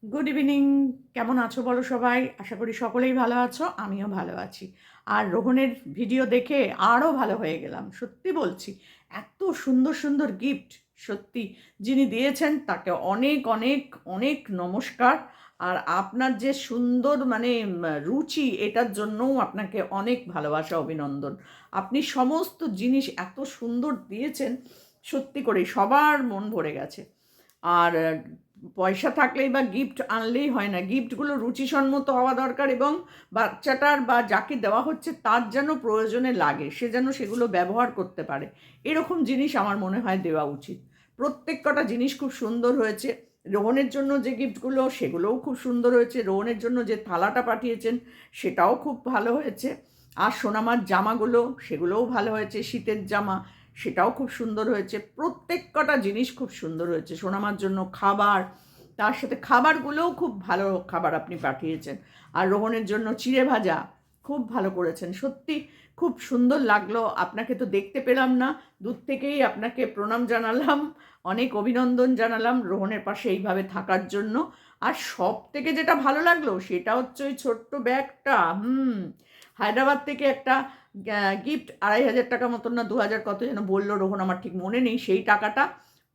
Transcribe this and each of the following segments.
Good evening. কেমন আছো বলো সবাই? আশা করি সকলেই ভালো আছো, আমিও ভালো আছি। আর রোহনের ভিডিও দেখে আরও ভালো হয়ে গেলাম, সত্যি বলছি। এত সুন্দর সুন্দর গিফট, সত্যি যিনি দিয়েছেন তাকে অনেক অনেক অনেক নমস্কার। আর আপনার যে সুন্দর রুচি, এটার জন্যও আপনাকে অনেক ভালোবাসা, অভিনন্দন। আপনি সমস্ত জিনিস এত সুন্দর দিয়েছেন, সত্যি করে সবার মন ভরে গেছে। আর পয়সা থাকলেই বা গিফট আনলেই হয় না, গিফটগুলো রুচিসম্মত হওয়া দরকার এবং বাচ্চাটার বা যাকে দেওয়া হচ্ছে তার যেন প্রয়োজনে লাগে, সে যেন সেগুলো ব্যবহার করতে পারে, এরকম জিনিস আমার মনে হয় দেওয়া উচিত। প্রত্যেক কটা জিনিস খুব সুন্দর হয়েছে। রোহনের জন্য যে গিফটগুলো, সেগুলোও খুব সুন্দর হয়েছে। রোহনের জন্য যে থালাটা পাঠিয়েছেন সেটাও খুব ভালো হয়েছে। আর সোনামার জামাগুলো, সেগুলোও ভালো হয়েছে, শীতের জামা, সেটাও খুব সুন্দর হয়েছে। প্রত্যেক কটা জিনিস খুব সুন্দর হয়েছে। সোনামার জন্য খাবার, তার সাথে খাবারগুলোও খুব ভালো খাবার আপনি পাঠিয়েছেন। আর রোহনের জন্য চিড়ে ভাজা খুব ভালো করেছেন, সত্যি খুব সুন্দর লাগলো। আপনাকে তো দেখতে পেলাম না, দূর থেকেই আপনাকে প্রণাম জানালাম, অনেক অভিনন্দন জানালাম রোহনের পাশে এইভাবে থাকার জন্য। আর সব থেকে যেটা ভালো লাগলো সেটা হচ্ছে ওই ছোট্ট ব্যাগটা। হায়দ্রাবাদ থেকে একটা গিফট 2,500 টাকা মতন, না 2,000 কত যেন বললো রোহন, আমার ঠিক মনে নেই, সেই টাকাটা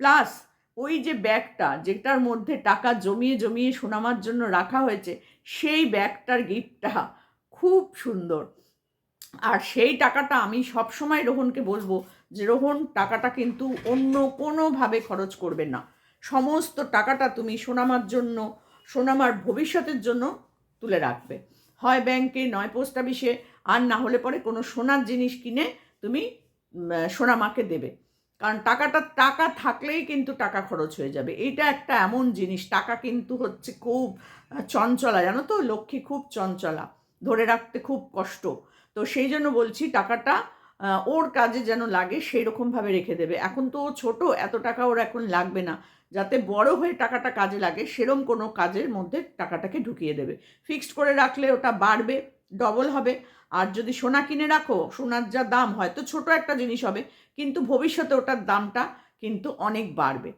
প্লাস ওই যে ব্যাগটা যেটার মধ্যে টাকা জমিয়ে জমিয়ে সোনামার জন্য রাখা হয়েছে, সেই ব্যাগটার গিফটটা খুব সুন্দর। আর সেই টাকাটা আমি সবসময় রোহনকে বলবো যে রোহন, টাকাটা কিন্তু অন্য কোনোভাবে খরচ করবে না। সমস্ত টাকাটা তুমি সোনামার জন্য, সোনামার ভবিষ্যতের জন্য তুলে রাখবে, হয় ব্যাংকে নয় পোস্ট অফিসে, আর না হলে পরে কোনো সোনার জিনিস কিনে তুমি সোনামাকে দেবে। কারণ টাকা থাকলেই কিন্তু টাকা খরচ হয়ে যাবে, এইটা একটা এমন জিনিস। টাকা কিন্তু হচ্ছে খুব চঞ্চলা, জানো তো, লক্ষ্মী খুব চঞ্চলা, ধরে রাখতে খুব কষ্ট। তো সেই জন্য বলছি, টাকাটা ওর কাজে যেন লাগে সেই রকমভাবে রেখে দেবে। এখন তো ও ছোটো, এত টাকা ওর এখন লাগবে না, যাতে বড় হয়ে টাকাটা কাজে লাগে সেরম কোনো কাজের মধ্যে টাকাটাকে ঢুকিয়ে দেবে। ফিক্সড করে রাখলে ওটা বাড়বে, ডবল হবে। আর যদি সোনা কিনে রাখো, সোনার যা দাম, হয়তো ছোট একটা জিনিস হবে কিন্তু ভবিষ্যতে ওটার দামটা কিন্তু অনেক বাড়বে।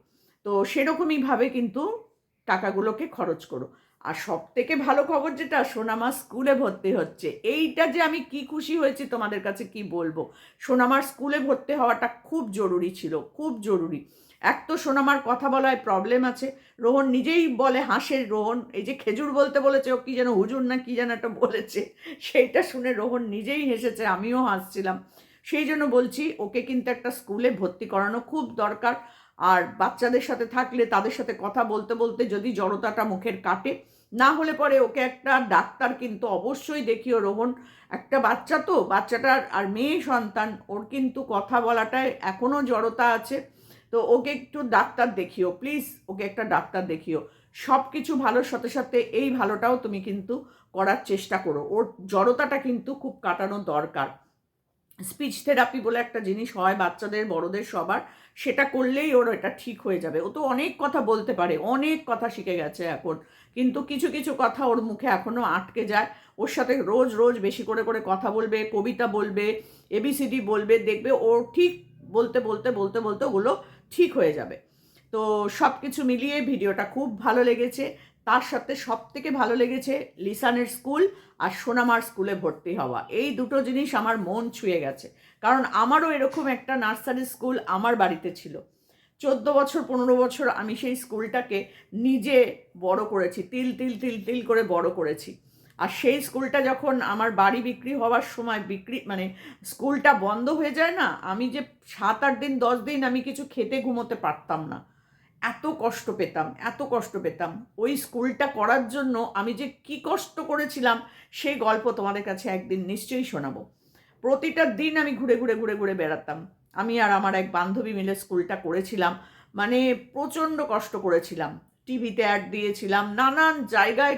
তো সেরকমইভাবে কিন্তু টাকাগুলোকে খরচ করো। আর সব থেকে ভালো খবর যেটা, সোনামা স্কুলে ভর্তি হচ্ছে, এইটা যে আমি কি খুশি হয়েছি তোমাদের কাছে কি বলবো। সোনামার স্কুলে ভর্তি হওয়াটা খুব জরুরি ছিল, খুব জরুরি। এক তো সোনামার কথা বলায় প্রবলেম আছে, রোহন নিজেই বলে, হাসে রোহন, এই যে খেজুর বলতে বলেছে, ও কি যেন হুজুর না কি যেন একটা বলেছে, সেইটা শুনে রোহন নিজেই হেসেছে, আমিও হাসছিলাম। সেই জন্য বলছি, ওকে কিন্তু একটা স্কুলে ভর্তি করানো খুব দরকার। আর বাচ্চাদের সাথে থাকলে তাদের সাথে কথা বলতে বলতে যদি জড়তাটা মুখের কাটে, না হলে পরে ওকে একটা ডাক্তার কিন্তু অবশ্যই দেখিও রোহন। একটা বাচ্চা তো, বাচ্চাটার আর মেয়ে সন্তান, ওর কিন্তু কথা বলাটায় এখনও জড়তা আছে। তো ওকে একটু ডাক্তার দেখিও প্লিজ, ওকে একটা ডাক্তার দেখিও। সব কিছু ভালোর সাথে সাথে এই ভালোটাও তুমি কিন্তু করার চেষ্টা করো, ওর জড়তাটা কিন্তু খুব কাটানো দরকার। স্পিচ থেরাপি বলে একটা জিনিস হয় বাচ্চাদের বড়দের সবার, সেটা করলেই ওর এটা ঠিক হয়ে যাবে। ও তো অনেক কথা বলতে পারে, অনেক কথা শিখে গেছে এখন, কিন্তু কিছু কিছু কথা ওর মুখে এখনও আটকে যায়। ওর সাথে রোজ রোজ বেশি করে করে কথা বলবে, কবিতা বলবে, এবিসিডি বলবে, দেখবে ও ঠিক বলতে বলতে বলতে বলতে ওগুলো ঠিক হয়ে যাবে। তো সব কিছু মিলিয়ে ভিডিওটা খুব ভালো লেগেছে। তার সাথে সব থেকে ভালো লেগেছে লিসানের স্কুল আর সোনামার স্কুলে ভর্তি হওয়া, এই দুটো জিনিস আমার মন ছুঁয়ে গেছে। কারণ আমারও এরকম একটা নার্সারি স্কুল আমার বাড়িতে ছিল। 14 বছর 15 বছর আমি সেই স্কুলটাকে নিজে বড় করেছি, তিল তিল তিল তিল করে বড় করেছি। আর সেই স্কুলটা যখন আমার বাড়ি বিক্রি হওয়ার সময়, স্কুলটা বন্ধ হয়ে যায় না, আমি যে 7-8 দিন 10 দিন আমি কিছু খেতে ঘুমোতে পারতাম না, এত কষ্ট পেতাম, এত কষ্ট পেতাম। ওই স্কুলটা করার জন্য আমি যে কি কষ্ট করেছিলাম, সেই গল্প তোমাদের কাছে একদিন নিশ্চয়ই শোনাবো। প্রতিটা দিন আমি ঘুরে ঘুরে ঘুরে ঘুরে বেড়াতাম। আমি আর আমার এক বান্ধবী মিলে স্কুলটা করেছিলাম, মানে প্রচণ্ড কষ্ট করেছিলাম। টিভিতে অ্যাড দিয়েছিলাম, নানান জায়গায়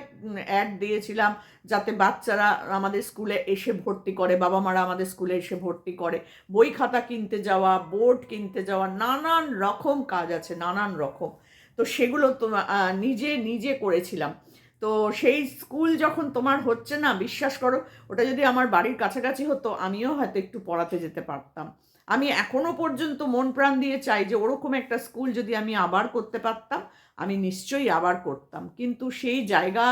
অ্যাড দিয়েছিলাম, যাতে বাচ্চারা আমাদের স্কুলে এসে ভর্তি করে, বাবা মারা আমাদের স্কুলে এসে ভর্তি করে। বই খাতা কিনতে যাওয়া, বোর্ড কিনতে যাওয়া, নানান রকম কাজ আছে, নানান রকম। তো সেগুলো তো নিজে নিজে করেছিলাম। তো সেই স্কুল যখন তোমার হচ্ছে না, বিশ্বাস করো, ওটা যদি আমার বাড়ির কাছাকাছি হতো আমিও হয়তো একটু পড়াতে যেতে পারতাম। আমি এখনো পর্যন্ত মন প্রাণ দিয়ে চাই যে ওরকম একটা স্কুল যদি আমি আবার করতে পারতাম, আমি নিশ্চয়ই আবার করতাম। কিন্তু সেই জায়গা,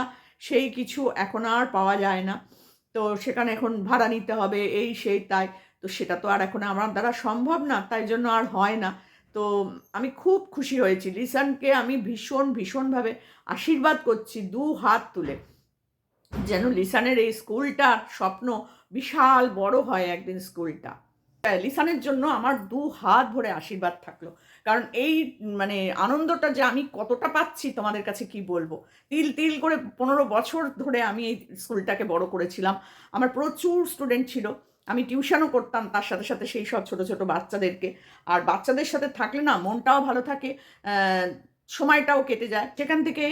সেই কিছু এখন আর পাওয়া যায় না। তো সেখানে এখন ভাড়া নিতে হবে, এই সেই তাই। তো সেটা তো আর এখন আমার দ্বারা সম্ভব না, তাই জন্য আর হয় না। তো আমি খুব খুশি হয়েছি। লিসানকে আমি ভীষণভাবে আশীর্বাদ করছি দু হাত তুলে, যেন লিসানের এই স্কুলটার স্বপ্ন বিশাল বড় হয় একদিন স্কুলটা। লিসানের জন্য আমার দু হাত ভরে আশীর্বাদ থাকলো। কারণ এই মানে আনন্দটা যে আমি কতটা পাচ্ছি তোমাদের কাছে কি বলবো। তিল তিল করে 15 বছর ধরে আমি এই স্কুলটাকে বড় করেছিলাম। আমার প্রচুর স্টুডেন্ট ছিল। আমি টিউশনও করতাম তার সাথে সেই সব ছোট বাচ্চাদেরকে। আর বাচ্চাদের সাথে থাকলে না মনটাও ভালো থাকে, সময়টাও কেটে যায়। সেখান থেকে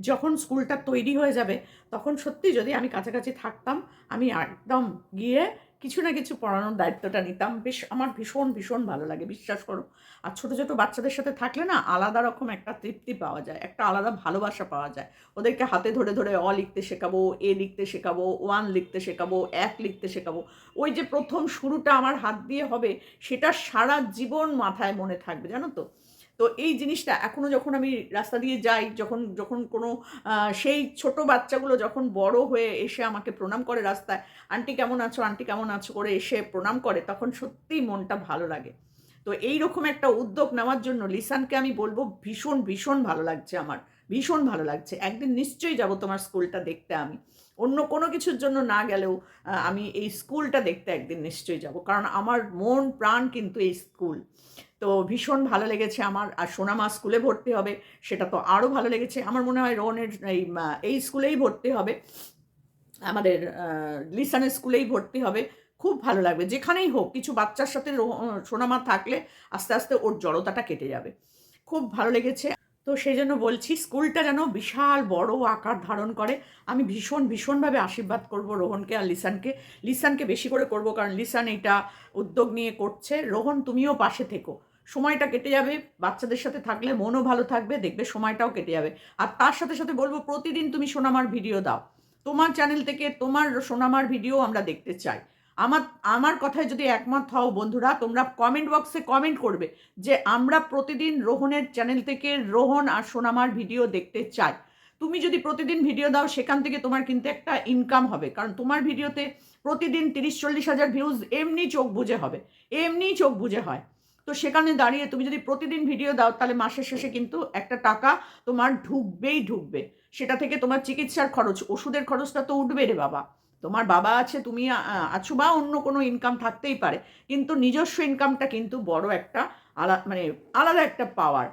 যখন স্কুলটা তৈরি হয়ে যাবে, তখন সত্যি যদি আমি কাছাকাছি থাকতাম, আমি একদম গিয়ে কিছু না কিছু পড়ানোর দায়িত্বটা নিতাম। বেশ আমার ভীষণ ভালো লাগে, বিশ্বাস করো। আর ছোট বাচ্চাদের সাথে থাকলে না আলাদা রকম একটা তৃপ্তি পাওয়া যায়, একটা আলাদা ভালোবাসা পাওয়া যায়। ওদেরকে হাতে ধরে অ লিখতে শেখাবো, এ লিখতে শেখাবো, 1 লিখতে শেখাবো, 1 লিখতে শেখাবো। ওই যে প্রথম শুরুটা আমার হাত দিয়ে হবে, সেটা সারা জীবন মাথায় মনে থাকবে, জানো তো। তো এই জিনিসটা এখনো যখন আমি রাস্তা দিয়ে যাই, যখন কোনো সেই ছোট বাচ্চাগুলো যখন বড় হয়ে এসে আমাকে প্রণাম করে রাস্তায়, আন্টি কেমন আছো, আন্টি কেমন আছো করে এসে প্রণাম করে, তখন সত্যিই মনটা ভালো লাগে। তো এইরকম একটা উদ্যোগ নেওয়ার জন্য লিসানকে আমি বলবো ভীষণ ভালো লাগছে আমার, ভীষণ ভালো লাগছে। একদিন নিশ্চয়ই যাব তোমার স্কুলটা দেখতে আমি। অন্য কোনো কিছুর জন্য না গেলেও আমি এই স্কুলটা দেখতে একদিন নিশ্চয়ই যাব, কারণ আমার মন প্রাণ কিন্তু এই স্কুল। তো ভীষণ ভালো লেগেছে আমার। আর সোনামা স্কুলে ভর্তি হবে, সেটা তো আরও ভালো লেগেছে। আমার মনে হয় রোহনের এই স্কুলেই ভর্তি হবে, আমাদের লিসানের স্কুলেই ভর্তি হবে। খুব ভালো লাগবে যেখানেই হোক, কিছু বাচ্চার সাথে সোনামা থাকলে আস্তে ওর জড়তাটা কেটে যাবে। খুব ভালো লেগেছে। তো সেই জন্য বলছি স্কুলটা যেন বিশাল বড় আকার ধারণ করে। আমি ভীষণভাবে আশীর্বাদ করব রোহনকে আর লিসানকে বেশি করে করব, কারণ লিসান এইটা উদ্যোগ নিয়ে করছে। রোহন তুমিও পাশে থেকো, সময়টা কেটে যাবে, বাচ্চাদের সাথে থাকলে মনও ভালো থাকবে, দেখবে সময়টাও কেটে যাবে। আর তার সাথে বলবো প্রতিদিন তুমি সোনামার ভিডিও দাও, তোমার চ্যানেল থেকে তোমার সোনামার ভিডিও আমরা দেখতে চাই। আমার আমার কথায় যদি একমত হও বন্ধুরা, তোমরা কমেন্ট বক্সে কমেন্ট করবে যে আমরা প্রতিদিন রোহনের চ্যানেল থেকে রোহন আর সোনামার ভিডিও দেখতে চাই। তুমি যদি প্রতিদিন ভিডিও দাও, সেখান থেকে তোমার কিন্তু একটা ইনকাম হবে, কারণ তোমার ভিডিওতে প্রতিদিন 30-40 হাজার ভিউজ এমনি চোখ বুজে হবে, এমনিই চোখ বুজে হয়। তো সেখানে দাঁড়িয়ে তুমি যদি প্রতিদিন ভিডিও দাও, তাহলে মাসের শেষে কিন্তু একটা টাকা তোমার ঢুকবে। সেটা থেকে তোমার চিকিৎসার খরচ, ওষুধের খরচটা তো উঠবে রে বাবা। তোমার বাবা আছে, তুমি আছো, বা অন্য কোনো ইনকাম থাকতেই পারে, কিন্তু নিজস্ব ইনকামটা কিন্তু বড় একটা আলাদা একটা পাওয়ার।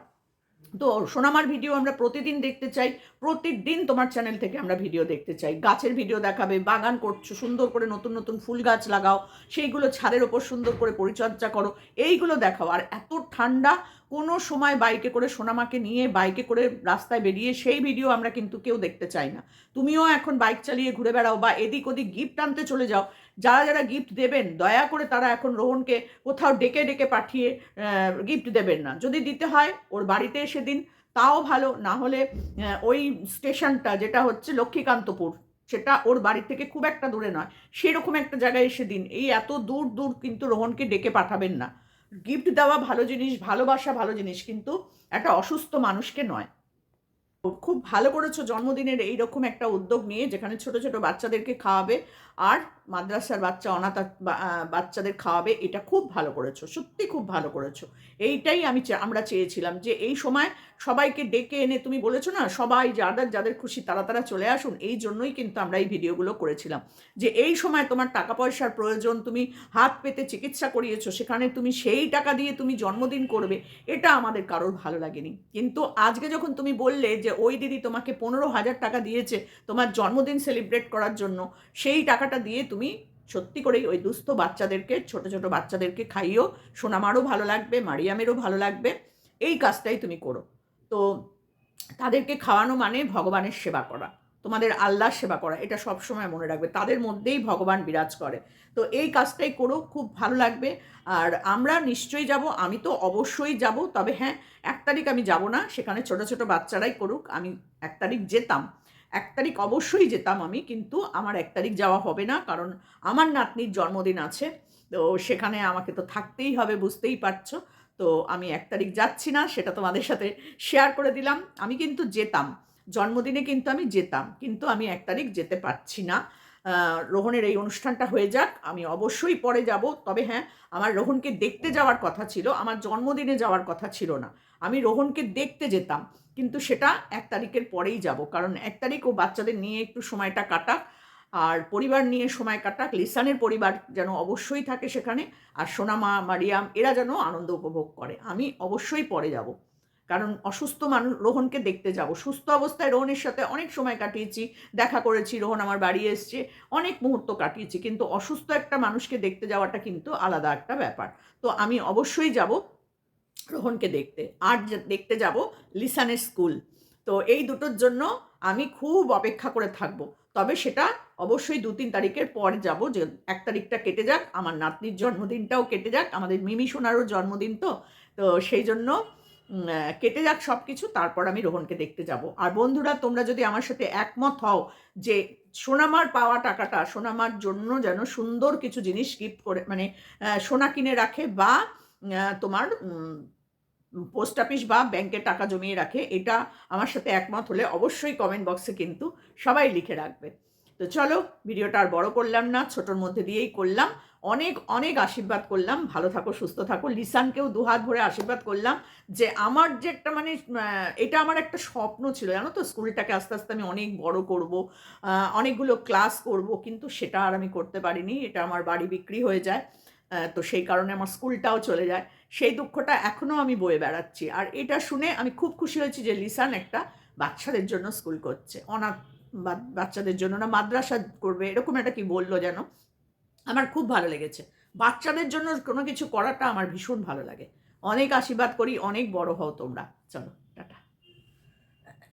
তো সোনামার ভিডিও আমরা প্রতিদিন দেখতে চাই, প্রতিদিন তোমার চ্যানেল থেকে আমরা ভিডিও দেখতে চাই। গাছের ভিডিও দেখাবে, বাগান করছো, সুন্দর করে নতুন ফুল গাছ লাগাও, সেইগুলো ছাদের ওপর সুন্দর করে পরিচর্যা করো, এইগুলো দেখাও। আর এত ঠান্ডা, কোনো সময় বাইকে করে সোনামাকে নিয়ে বাইকে করে রাস্তায় বেরিয়ে সেই ভিডিও আমরা কিন্তু কেউ দেখতে চাই না। তুমিও এখন বাইক চালিয়ে ঘুরে বেড়াও বা এদিক ওদিক গিফট আনতে চলে যাও। যারা গিফট দেবেন, দয়া করে তারা এখন রোহনকে কোথাও ডেকে পাঠিয়ে গিফট দেবেন না। যদি দিতে হয় ওর বাড়িতে এসে দিন, তাও ভালো। না হলে ওই স্টেশনটা যেটা হচ্ছে লক্ষ্মীকান্তপুর, সেটা ওর বাড়ি থেকে খুব একটা দূরে নয়, সেরকম একটা জায়গায় এসে দিন। এই এত দূর কিন্তু রোহনকে ডেকে পাঠাবেন না। গিফট দেওয়া ভালো জিনিস, ভালোবাসা ভালো জিনিস, কিন্তু একটা অসুস্থ মানুষকে নয়। খুব ভালো করেছো জন্মদিনের এইরকম একটা উদ্যোগ নিয়ে, যেখানে ছোট বাচ্চাদেরকে খাওয়াবে আর মাদ্রাসার বাচ্চা অনাথ বাচ্চাদের খাওয়াবে। এটা খুব ভালো করেছো, সত্যি খুব ভালো করেছো। এইটাই আমরা চেয়েছিলাম, যে এই সময় সবাইকে ডেকে এনে, তুমি বলেছো না সবাই যাদের খুশি তারা চলে আসুন। এই জন্যই কিন্তু আমরা এই ভিডিওগুলো করেছিলাম, যে এই সময় তোমার টাকা পয়সার প্রয়োজন, তুমি হাত পেতে চিকিৎসা করিয়েছো, সেখানে তুমি সেই টাকা দিয়ে তুমি জন্মদিন করবে, এটা আমাদের কারোর ভালো লাগেনি। কিন্তু আজকে যখন তুমি বললে যে ওই দিদি তোমাকে 15,000 টাকা দিয়েছে তোমার জন্মদিন সেলিব্রেট করার জন্য, সেই টাকাটা দিয়ে তুমি সত্যি করেই ওই দুস্থ বাচ্চাদেরকে, ছোট বাচ্চাদেরকে খাইও। সোনামারও ভালো লাগবে, মারিয়ামেরও ভালো লাগবে। এই কাজটাই তুমি করো। তো তাদেরকে খাওয়ানো মানে ভগবানের সেবা করা, তোমাদের আল্লাহর সেবা করা, এটা সবসময় মনে রাখবে। তাদের মধ্যেই ভগবান বিরাজ করে। তো এই কাজটাই করো, খুব ভালো লাগবে। আর আমরা নিশ্চয়ই যাব, আমি তো অবশ্যই যাব। তবে হ্যাঁ, 1 তারিখ আমি যাব না, সেখানে ছোট বাচ্চারাই করুক। আমি 1 তারিখ যেতাম, 1 তারিখ অবশ্যই যেতাম আমি, কিন্তু আমার 1 তারিখ যাওয়া হবে না, কারণ আমার নাতনির জন্মদিন আছে। তো সেখানে আমাকে তো থাকতেই হবে, বুঝতেই পারছো। তো আমি 1 তারিখ যাচ্ছি না, সেটা তোমাদের সাথে শেয়ার করে দিলাম। আমি কিন্তু যেতাম, জন্মদিনে কিন্তু আমি যেতাম, কিন্তু আমি 1 তারিখ যেতে পারছি না। রোহনের এই অনুষ্ঠানটা হয়ে যাক, আমি অবশ্যই পরে যাব। তবে হ্যাঁ, আমার রোহনকে দেখতে যাওয়ার কথা ছিল, আমার জন্মদিনে যাওয়ার কথা ছিল না। আমি রোহনকে দেখতে যেতাম, কিন্তু সেটা 1 তারিখের পরেই যাব, কারণ 1 তারিখ ও বাচ্চাদের নিয়ে একটু সময়টা কাটাক, আর পরিবার নিয়ে সময় কাটাক। লিসানের পরিবার যেন অবশ্যই থাকে সেখানে, আর সোনামা, মারিয়াম এরা যেন আনন্দ উপভোগ করে। আমি অবশ্যই পরে যাব, কারণ অসুস্থ মানুষ রোহনকে দেখতে যাব। সুস্থ অবস্থায় রোহনের সাথে অনেক সময় কাটিয়েছি, দেখা করেছি, রোহন আমার বাড়ি এসছে, অনেক মুহূর্ত কাটিয়েছি, কিন্তু অসুস্থ একটা মানুষকে দেখতে যাওয়াটা কিন্তু আলাদা একটা ব্যাপার। তো আমি অবশ্যই যাব রোহনকে দেখতে। আর দেখতে যাব লিসানের স্কুল। তো এই দুটোর জন্য আমি খুব অপেক্ষা করে থাকবো। তবে সেটা অবশ্যই 2-3 তারিখের পর যাব, যে 1 তারিখটা কেটে যাক, আমার নাতনির জন্মদিনটাও কেটে যাক, আমাদের মিমি সোনারও জন্মদিন তো। তো সেই জন্য কেটে যাক সব কিছু, তারপর আমি রোহনকে দেখতে যাব। আর বন্ধুরা, তোমরা যদি আমার সাথে একমত হও যে সোনামার পাওয়া টাকাটা সোনামার জন্য যেন সুন্দর কিছু জিনিস গিফট করে, মানে সোনা কিনে রাখে, বা তোমার পোস্ট অফিস বা ব্যাংকে টাকা জমিয়ে রাখে, এটা আমার সাথে একমত হলে অবশ্যই কমেন্ট বক্সে কিন্তু সবাই লিখে রাখবে। তো চলো, ভিডিওটা আর বড় করলাম না, ছোটোর মধ্যে দিয়েই করলাম। অনেক অনেক আশীর্বাদ করলাম, ভালো থাকো, সুস্থ থাকো। লিসানকেও দুহাত ভরে আশীর্বাদ করলাম, যে আমার যে একটা মানে এটা আমার একটা স্বপ্ন ছিল, জানো তো, স্কুলটাকে আস্তে আস্তে আমি অনেক বড় করব, অনেকগুলো ক্লাস করব, কিন্তু সেটা আর আমি করতে পারিনি। এটা আমার বাড়ি বিক্রি হয়ে যায়, তো সেই কারণে আমার স্কুলটাও চলে যায়। সেই দুঃখটা এখনও আমি বয়ে বেড়াচ্ছি। আর এটা শুনে আমি খুব খুশি হয়েছি যে লিসান একটা বাচ্চাদের জন্য স্কুল করছে, অনাথ বাচ্চাদের জন্য না, মাদ্রাসা করবে, এরকম একটা কি বললো যেন। আমার খুব ভালো লেগেছে। বাচ্চাদের জন্য কোনো কিছু করাটা আমার ভীষণ ভালো লাগে। অনেক আশীর্বাদ করি, অনেক বড় হও তোমরা। চলো।